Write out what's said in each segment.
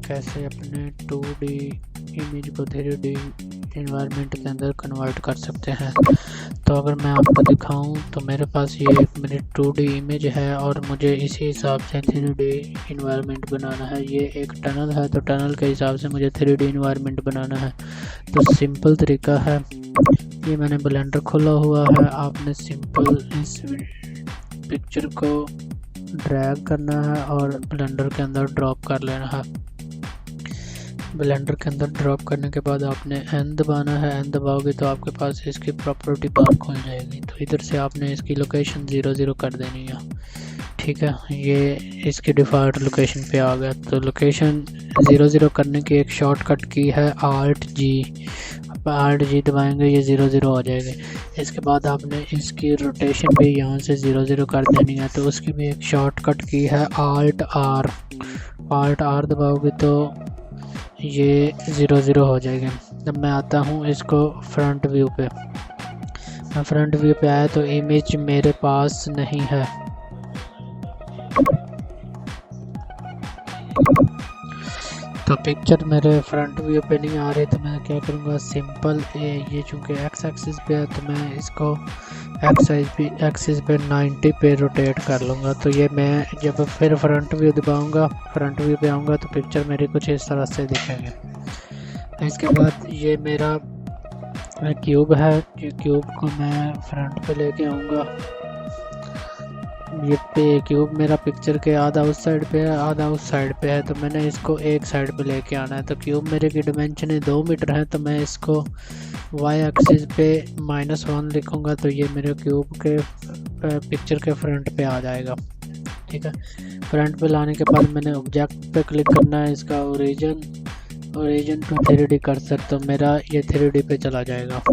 कैसे अपने 2D image को 3D इन्वायरमेंट के अंदर कन्वर्ट कर सकते हैं। तो अगर मैं आपको दिखाऊं तो मेरे पास ये मेरी 2D इमेज है और मुझे इसी हिसाब से 3D इन्वायरमेंट बनाना है। ये एक टनल है तो टनल के हिसाब से मुझे 3D इन्वायरमेंट बनाना है। तो सिंपल तरीका है, ये मैंने ब्लेंडर खोला हुआ है। आपने सिंपल इस पिक्चर को ड्रैग करना है और ब्लेंडर के अंदर ड्रॉप कर लेना है। ब्लेंडर के अंदर ड्रॉप करने के बाद आपने एन दबाना है। एन दबाओगे तो आपके पास इसकी प्रॉपर्टी बार खुल जाएगी। तो इधर से आपने इसकी लोकेशन 0 कर देनी है, ठीक है। ये इसकी डिफ़ॉल्ट लोकेशन पे आ गया। तो लोकेशन 0 करने की एक शॉर्टकट की है Alt G दबाएंगे, ये 0 हो जाएगा। इसके बाद आपने इसकी रोटेशन भी यहाँ से 0 कर देनी है। तो उसकी भी एक शॉर्टकट की है Alt R दबाओगे तो ये 0 हो जाएगा। जब मैं आता हूँ इसको फ्रंट व्यू पे, मैं फ्रंट व्यू पे आया तो इमेज मेरे पास नहीं है। तो पिक्चर मेरे फ्रंट व्यू पे नहीं आ रही, तो मैं क्या करूँगा, सिंपल ये चूँकि एक्स एक्सिस पे है तो मैं इसको एक्सिस पे 90 पे रोटेट कर लूँगा। तो ये मैं जब फिर फ्रंट व्यू दबाऊँगा, फ्रंट व्यू पे आऊँगा तो पिक्चर मेरी कुछ इस तरह से दिखेगी। तो इसके बाद ये मेरा क्यूब है, ये क्यूब को मैं फ्रंट पे लेके आऊँगा। ये क्यूब मेरा पिक्चर के आधा उस साइड पे है, आधा उस साइड पे है। तो मैंने इसको एक साइड पे लेके आना है। तो क्यूब मेरे की डिमेंशन 2 मीटर है, तो मैं इसको y एक्सिस पे -1 लिखूँगा। तो ये मेरे क्यूब के पिक्चर के फ्रंट पे आ जाएगा, ठीक है। फ्रंट पे लाने के बाद मैंने ऑब्जेक्ट पे क्लिक करना है, इसका ओरिजिन टू 3D कर्सर, तो मेरा ये 3D पे चला जाएगा। मैं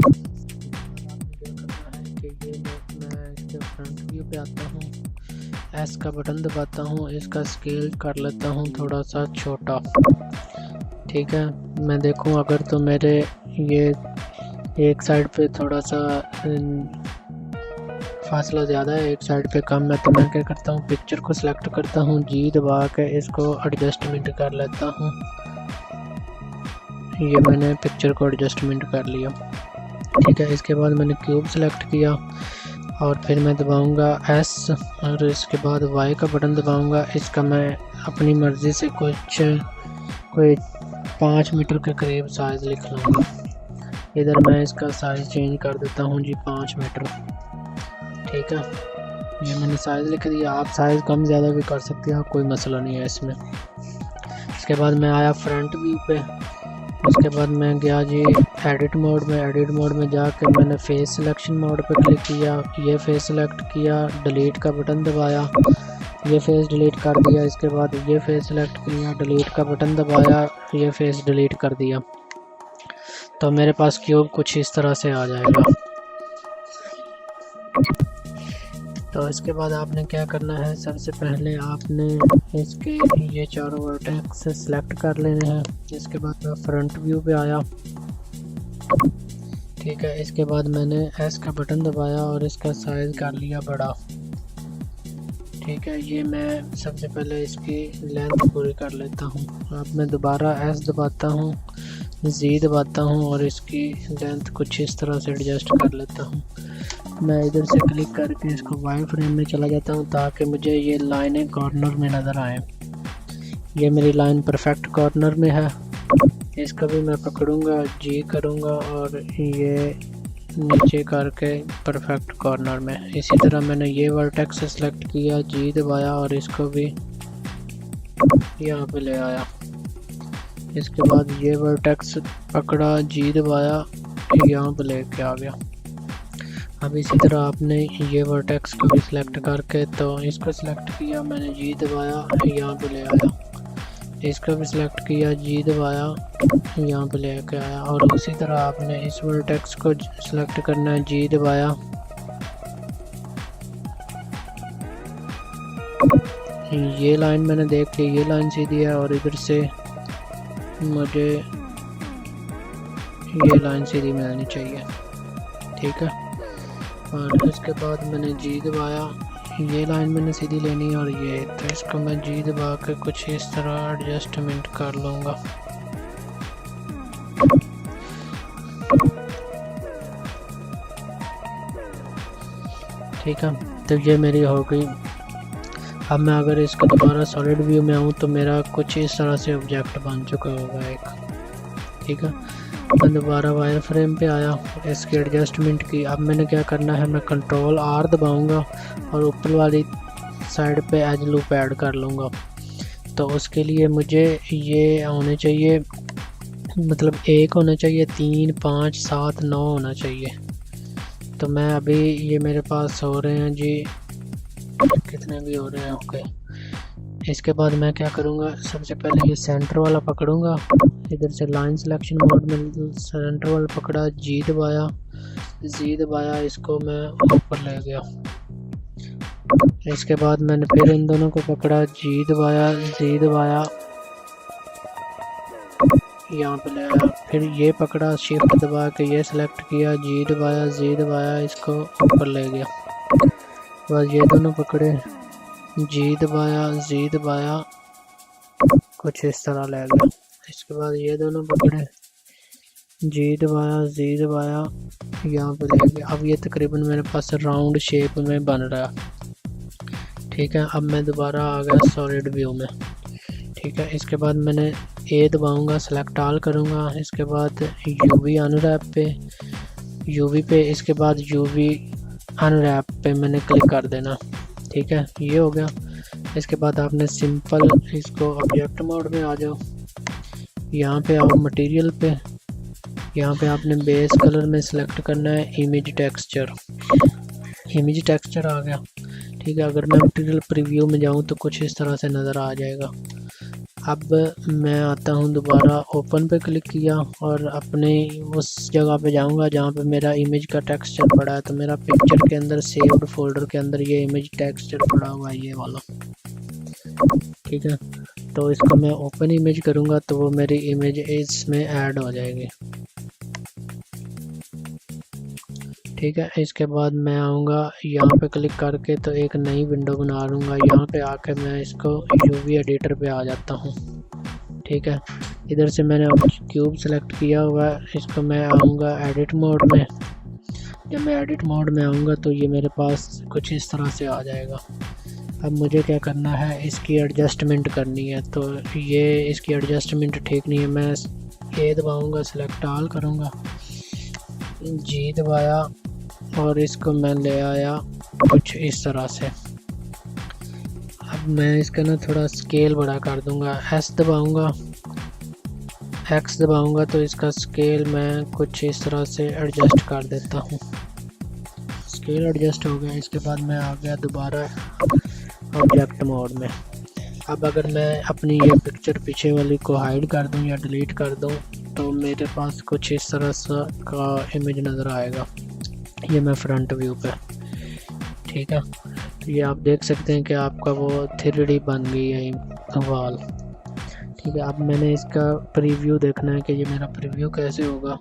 इसके फ्रंट व्यू पे आता हूँ, एस का बटन दबाता हूँ, इसका स्केल कर लेता हूँ थोड़ा सा छोटा, ठीक है। मैं देखूँ अगर तो मेरे ये एक साइड पे थोड़ा सा फासला ज़्यादा है, एक साइड पे कम है, तो मैं क्या करता हूँ, पिक्चर को सिलेक्ट करता हूँ, जी दबा के इसको एडजस्टमेंट कर लेता हूँ। ये मैंने पिक्चर को एडजस्टमेंट कर लिया, ठीक है। इसके बाद मैंने क्यूब सेलेक्ट किया और फिर मैं दबाऊंगा एस और इसके बाद वाई का बटन दबाऊंगा। इसका मैं अपनी मर्ज़ी से कोई 5 मीटर के करीब साइज़ लिख लूँगा। इधर मैं इसका साइज़ चेंज कर देता हूँ जी 5 मीटर, ठीक है। ये मैंने साइज़ लिख दिया, आप साइज़ कम ज़्यादा भी कर सकते हैं, कोई मसला नहीं है इसमें। इसके बाद मैं आया फ्रंट व्यू पे, उसके बाद मैं गया जी एडिट मोड में जाकर मैंने फेस सिलेक्शन मोड पे क्लिक किया। ये फेस सिलेक्ट किया, डिलीट का बटन दबाया, ये फेस डिलीट कर दिया। इसके बाद ये फेस सिलेक्ट किया, डिलीट का बटन दबाया, ये फेस डिलीट कर दिया। तो मेरे पास क्यूब कुछ इस तरह से आ जाएगा। तो इसके बाद आपने क्या करना है, सबसे पहले आपने इसके ये चारों वर्टेक्स सेलेक्ट कर लेने हैं। इसके बाद मैं फ्रंट व्यू पे आया, ठीक है। इसके बाद मैंने एस का बटन दबाया और इसका साइज़ कर लिया बड़ा, ठीक है। ये मैं सबसे पहले इसकी लेंथ पूरी कर लेता हूँ। अब मैं दोबारा एस दबाता हूँ, जी दबाता हूँ और इसकी लेंथ कुछ इस तरह से एडजस्ट कर लेता हूँ। मैं इधर से क्लिक करके इसको वाई फ्रेम में चला जाता हूँ ताकि मुझे ये लाइनें कॉर्नर में नज़र आए। ये मेरी लाइन परफेक्ट कॉर्नर में है। इसका भी मैं पकड़ूंगा, जी करूँगा और ये नीचे करके परफेक्ट कॉर्नर में। इसी तरह मैंने ये वर्टेक्स सेलेक्ट किया, जी दबाया और इसको भी यहाँ पे ले आया। इसके बाद ये वर्टेक्स पकड़ा, जी दबाया, यहाँ पे लेके आ गया। अब इसी तरह आपने ये वर्टेक्स को भी सिलेक्ट करके, तो इसको सिलेक्ट किया मैंने, जी दबाया, यहाँ पे ले आया। इसको भी सिलेक्ट किया, जी दबाया, यहाँ पे लेके आया। और उसी तरह आपने इस वर्टेक्स को सिलेक्ट करना है, जी दबाया, ये लाइन मैंने देख ली, ये लाइन सीधी है और इधर से मुझे ये लाइन सीधी मिलनी चाहिए, ठीक है। और इसके बाद मैंने जी दबाया, ये लाइन मैंने सीधी लेनी है और ये, तो इसको मैं जी दबा के कुछ इस तरह एडजस्टमेंट कर लूँगा। ठीक है, तो ये मेरी हो गई। अब मैं अगर इसका दोबारा सॉलिड व्यू में आऊँ तो मेरा कुछ इस तरह से ऑब्जेक्ट बन चुका होगा एक। ठीक है, मैं दोबारा वायर फ्रेम पे आया, इसकी एडजस्टमेंट की। अब मैंने क्या करना है, मैं कंट्रोल आर दबाऊंगा और ऊपर वाली साइड पे एज लूप ऐड कर लूँगा। तो उसके लिए मुझे ये होने चाहिए, मतलब 1 होना चाहिए, 3, 5, 7, 9 होना चाहिए। तो मैं अभी ये मेरे पास हो रहे हैं जी, कितने भी हो रहे हैं। ओके, इसके बाद मैं क्या करूँगा, सबसे पहले ये सेंटर वाला पकड़ूंगा, इधर से लाइन सिलेक्शन मोड में सेंटर वाला पकड़ा, जी दबाया, इसको मैं ऊपर ले गया। इसके बाद मैंने फिर इन दोनों को पकड़ा, जी दबाया, यहाँ पे ले आया, फिर ये पकड़ा, शिफ्ट दबा के ये सिलेक्ट किया, जी दबाया, इसको ऊपर ले गया। बस ये दोनों पकड़े, जी दबाया, कुछ इस तरह ले गया। इसके बाद ये दोनों पकड़े, जी दबाया, यहाँ पे ले गया। अब ये तकरीबन मेरे पास राउंड शेप में बन रहा। ठीक है, अब मैं दोबारा आ गया सॉलिड व्यू में। ठीक है, इसके बाद मैंने ए दबाऊंगा, सेलेक्ट ऑल करूँगा, इसके बाद यूवी अनरैप पे, इसके बाद यूवी अनरैप पे मैंने क्लिक कर देना। ठीक है, ये हो गया। इसके बाद आपने सिंपल इसको ऑब्जेक्ट मोड में आ जाओ, यहाँ पे आओ मटेरियल पे, यहाँ पे आपने बेस कलर में सिलेक्ट करना है इमेज टेक्सचर आ गया। ठीक है, अगर मैं मटेरियल प्रीव्यू में जाऊँ तो कुछ इस तरह से नज़र आ जाएगा। अब मैं आता हूँ, दोबारा ओपन पे क्लिक किया और अपने उस जगह पे जाऊँगा जहाँ पे मेरा इमेज का टेक्सचर पड़ा है। तो मेरा पिक्चर के अंदर सेव्ड फोल्डर के अंदर ये इमेज टेक्सचर पड़ा हुआ है, ये वाला। ठीक है, तो इसको मैं ओपन इमेज करूँगा तो वो मेरी इमेज इसमें ऐड हो जाएगी। ठीक है, इसके बाद मैं आऊँगा यहाँ पे क्लिक करके तो एक नई विंडो बना लूँगा। यहाँ पे आके मैं इसको यूवी एडिटर पे आ जाता हूँ। ठीक है, इधर से मैंने क्यूब सेलेक्ट किया हुआ है, इसको मैं आऊँगा एडिट मोड में। जब मैं एडिट मोड में आऊँगा तो ये मेरे पास कुछ इस तरह से आ जाएगा। अब मुझे क्या करना है, इसकी एडजस्टमेंट करनी है। तो ये इसकी एडजस्टमेंट ठीक नहीं है, मैं ए दबाऊँगा, सेलेक्ट ऑल करूँगा, जी दबाया और इसको मैं ले आया कुछ इस तरह से। अब मैं इसका ना थोड़ा स्केल बड़ा कर दूंगा, एस दबाऊंगा, एक्स दबाऊंगा तो इसका स्केल मैं कुछ इस तरह से एडजस्ट कर देता हूँ। स्केल एडजस्ट हो गया। इसके बाद मैं आ गया दोबारा ऑब्जेक्ट मोड में। अब अगर मैं अपनी ये पिक्चर पीछे वाली को हाइड कर दूं या डिलीट कर दूं तो मेरे पास कुछ इस तरह का इमेज नज़र आएगा। ये मैं फ्रंट व्यू पे। ठीक है, तो ये आप देख सकते हैं कि आपका वो 3D बन गई है वाल। ठीक है, अब मैंने इसका प्रीव्यू देखना है कि ये मेरा प्रीव्यू कैसे होगा।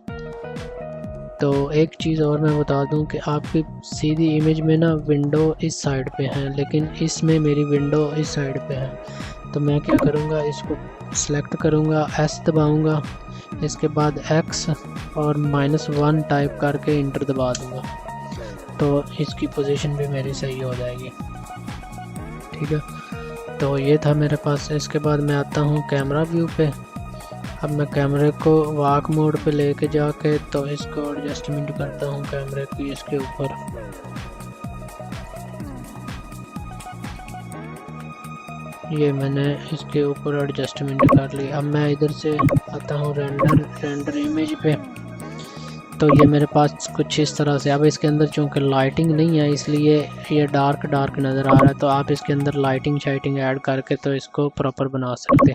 तो एक चीज़ और मैं बता दूं कि आपकी सीधी इमेज में ना विंडो इस साइड पे है, लेकिन इसमें मेरी विंडो इस साइड पे है। तो मैं क्या करूंगा, इसको सिलेक्ट करूंगा, एस दबाऊंगा, इसके बाद एक्स और -1 टाइप करके इंटर दबा दूंगा तो इसकी पोजीशन भी मेरी सही हो जाएगी। ठीक है, तो ये था मेरे पास। इसके बाद मैं आता हूँ कैमरा व्यू पे। अब मैं कैमरे को वॉक मोड पे लेके जाके तो इसको एडजस्टमेंट करता हूँ कैमरे की इसके ऊपर। ये मैंने इसके ऊपर एडजस्टमेंट कर ली। अब मैं इधर से आता हूँ रेंडर इमेज पे। तो ये मेरे पास कुछ इस तरह से। अब इसके अंदर चूँकि लाइटिंग नहीं है इसलिए ये डार्क नज़र आ रहा है। तो आप इसके अंदर लाइटिंग शाइटिंग ऐड करके तो इसको प्रॉपर बना सकते हैं।